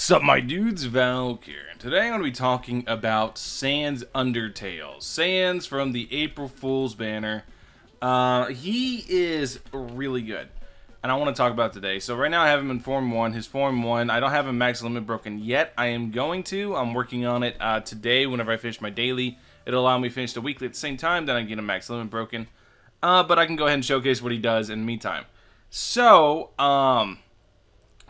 Sup, my dudes, Valk here, and today I'm going to be talking about Sans Undertale. Sans from the April Fool's banner. He is really good, and I want to talk about it today. So right now I have him in Form 1. His Form 1, I don't have a max limit broken yet. I am going to. I'm working on it today whenever I finish my daily. It'll allow me to finish the weekly at the same time, then I get a max limit broken. But I can go ahead and showcase what he does in the meantime. So,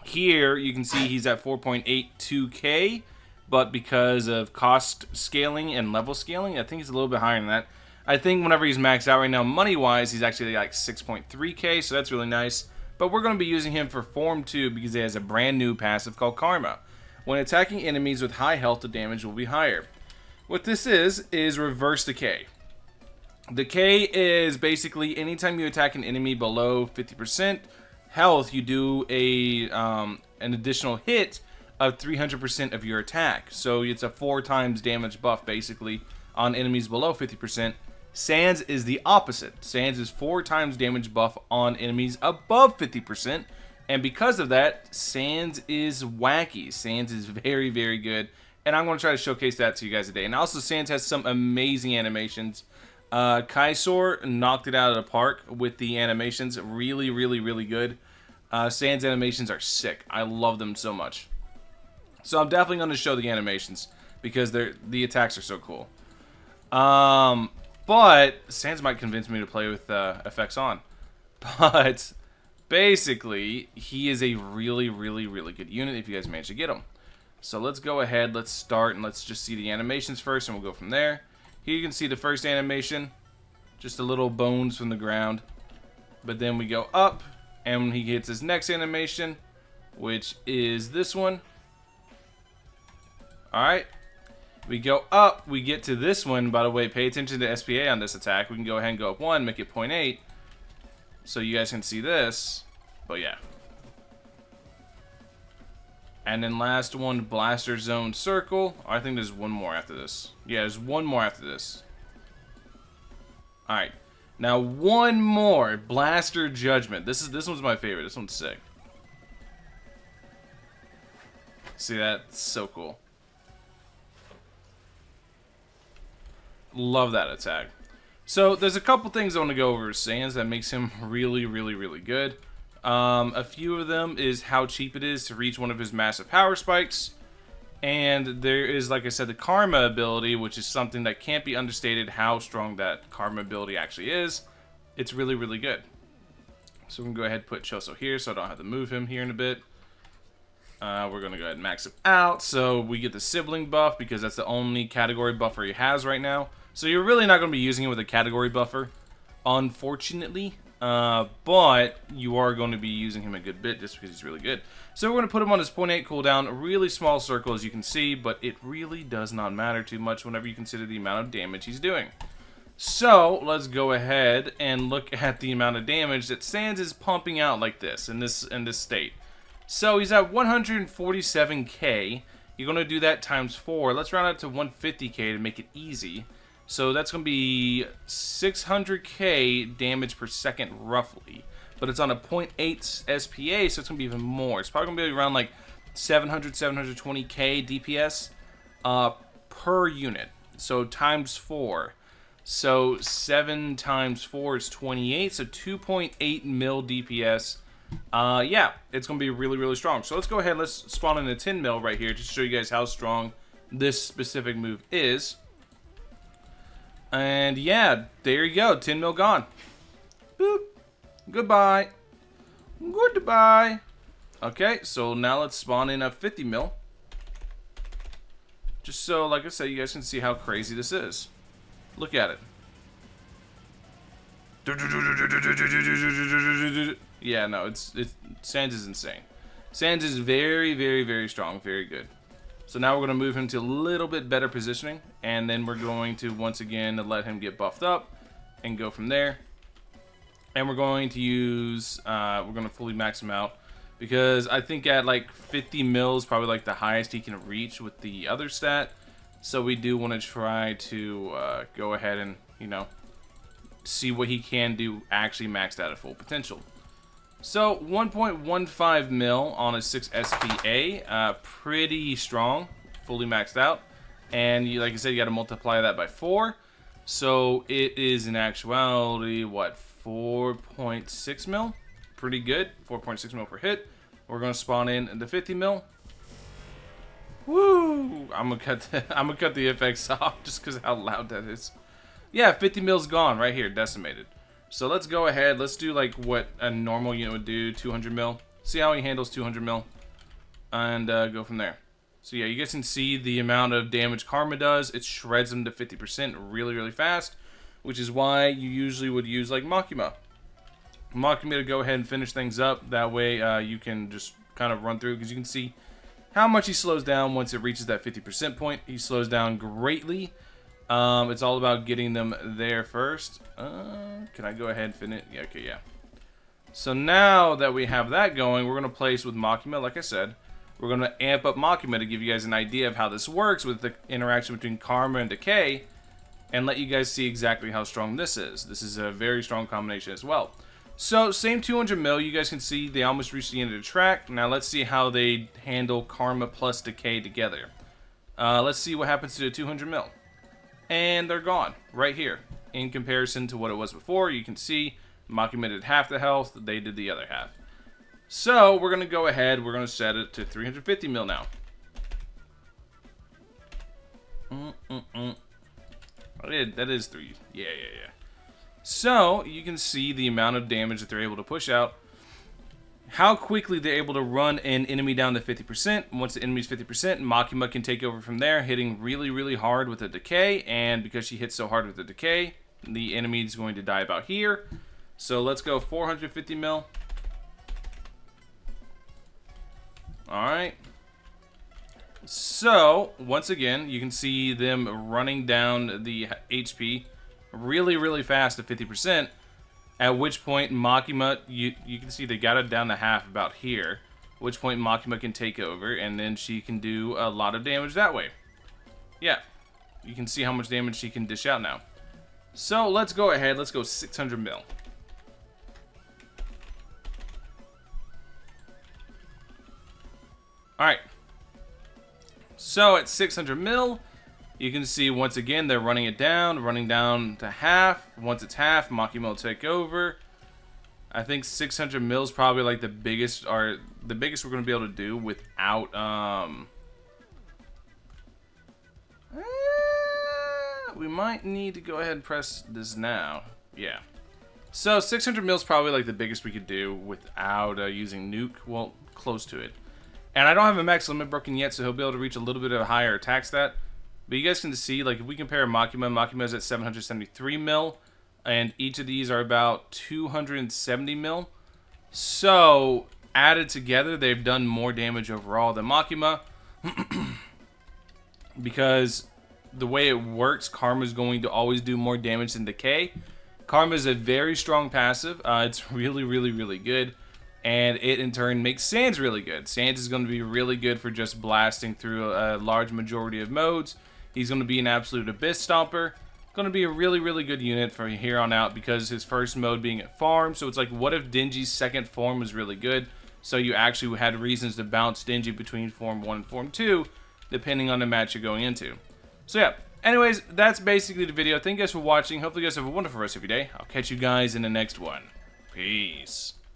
here, you can see he's at 4.82k, but because of cost scaling and level scaling, I think he's a little bit higher than that. I think whenever he's maxed out right now, money-wise, he's actually like 6.3k, so that's really nice. But we're going to be using him for Form 2 because he has a brand new passive called Karma. When attacking enemies with high health, the damage will be higher. What this is Reverse Decay. Decay is basically anytime you attack an enemy below 50%, health, you do an additional hit of 300% of your attack. So it's a 4 times damage buff basically on enemies below 50%. Sans is the opposite. Sans is 4 times damage buff on enemies above 50%. And because of that, Sans is wacky. Sans is very, very good. And I'm going to try to showcase that to you guys today. And also, Sans has some amazing animations. Kaisor knocked it out of the park with the animations. Really, really, really good. Sans animations are sick. I love them so much. So I'm definitely going to show the animations because the attacks are so cool. But Sans might convince me to play with effects on. But basically, he is a really, really, really good unit if you guys manage to get him. So let's go ahead, let's start, and let's just see the animations first, and we'll go from there. Here you can see the first animation, just a little bones from the ground. But then we go up, and when he hits his next animation, which is this one. Alright, we go up, we get to this one. By the way, pay attention to SPA on this attack. We can go ahead and go up 1, make it 0.8, so you guys can see this. But yeah. And then last one, Blaster Zone Circle. I think there's one more after this. Yeah, there's one more after this. Alright. Now one more, Blaster Judgment. This one's my favorite. This one's sick. See that? It's so cool. Love that attack. So there's a couple things I want to go over with Sans that makes him really, really, really good. A few of them is how cheap it is to reach one of his massive power spikes. And there is, like I said, the Karma ability, which is something that can't be understated how strong that Karma ability actually is. It's really, really good. So we can go ahead and put Choso here so I don't have to move him here in a bit. We're going to go ahead and max him out so we get the sibling buff because that's the only category buffer he has right now. So you're really not going to be using it with a category buffer, unfortunately. But you are going to be using him a good bit just because he's really good. So we're going to put him on his 0.8 cooldown, a really small circle as you can see, but it really does not matter too much whenever you consider the amount of damage he's doing. So let's go ahead and look at the amount of damage that Sans is pumping out like this in this state. So he's at 147k. You're going to do that times 4. Let's round it to 150k to make it easy. So that's going to be 600k damage per second, roughly. But it's on a 0.8 SPA, so it's going to be even more. It's probably going to be around like 700, 720k DPS per unit. So times 4. So 7 times 4 is 28, so 2.8 mil DPS. Yeah, it's going to be really, really strong. So let's go ahead, let's spawn in a 10 mil right here just to show you guys how strong this specific move is. And yeah, there you go. 10 mil gone. Boop. Goodbye. Goodbye. Okay, so now let's spawn in a 50 mil. Just so, like I said, you guys can see how crazy this is. Look at it. Yeah, no, Sans is insane. Sans is very, very, very strong. Very good. So now we're going to move him to a little bit better positioning, and then we're going to once again let him get buffed up and go from there. And we're going to use, we're going to fully max him out because I think at like 50 mils probably like the highest he can reach with the other stat. So we do want to try to go ahead and, you know, see what he can do actually maxed out at full potential. So 1.15 mil on a 6 SPA, pretty strong, fully maxed out. And you, like I said, you got to multiply that by 4. So it is in actuality, what, 4.6 mil? Pretty good, 4.6 mil per hit. We're gonna spawn in the 50 mil. Woo! I'm gonna cut the effects off just because how loud that is. Yeah, 50 mil's gone right here, decimated. So let's go ahead. Let's do like what a normal unit would do, 200 mil. See how he handles 200 mil, and go from there. So yeah, you guys can see the amount of damage Karma does. It shreds them to 50% really, really fast, which is why you usually would use like Makima. Makima to go ahead and finish things up. That way you can just kind of run through, because you can see how much he slows down once it reaches that 50% point. He slows down greatly. It's all about getting them there first. Can I go ahead and finish? Yeah, okay, yeah. So now that we have that going, we're going to place with Makima, like I said. We're going to amp up Makima to give you guys an idea of how this works with the interaction between Karma and Decay, and let you guys see exactly how strong this is. This is a very strong combination as well. So, same 200 mil, you guys can see they almost reached the end of the track. Now let's see how they handle Karma plus Decay together. Let's see what happens to the 200 mil. And they're gone, right here. In comparison to what it was before, you can see Makima did half the health, they did the other half. So, we're going to go ahead, we're going to set it to 350 mil now. That is 3. Yeah. So, you can see the amount of damage that they're able to push out. How quickly they're able to run an enemy down to 50%. Once the enemy's 50%, Makima can take over from there, hitting really, really hard with the Decay. And because she hits so hard with the Decay, the enemy is going to die about here. So, let's go 450 mil. Alright. So, once again, you can see them running down the HP really, really fast at 50%. At which point, Makima, you can see they got it down to half about here. At which point, Makima can take over, and then she can do a lot of damage that way. Yeah. You can see how much damage she can dish out now. So, let's go ahead. Let's go 600 mil. Alright, so at 600 mil, you can see once again they're running down to half. Once it's half, Makima will take over. I think 600 mil is probably like the biggest we're going to be able to do without we might need to go ahead and press this now. Yeah. So 600 mil is probably like the biggest we could do without using nuke. Well, close to it. And I don't have a max limit broken yet, so he'll be able to reach a little bit of a higher attack stat. But you guys can see, like, if we compare Makima is at 773 mil, and each of these are about 270 mil. So, added together, they've done more damage overall than Makima. Because the way it works, Karma's going to always do more damage than Decay. Karma is a very strong passive. It's really, really, really good. And it, in turn, makes Sans really good. Sans is going to be really good for just blasting through a large majority of modes. He's going to be an absolute Abyss Stomper. Going to be a really, really good unit from here on out because his first mode being at farm. So it's like, what if Dingy's second form was really good? So you actually had reasons to bounce Dingy between Form 1 and Form 2, depending on the match you're going into. So yeah, anyways, that's basically the video. Thank you guys for watching. Hopefully you guys have a wonderful rest of your day. I'll catch you guys in the next one. Peace.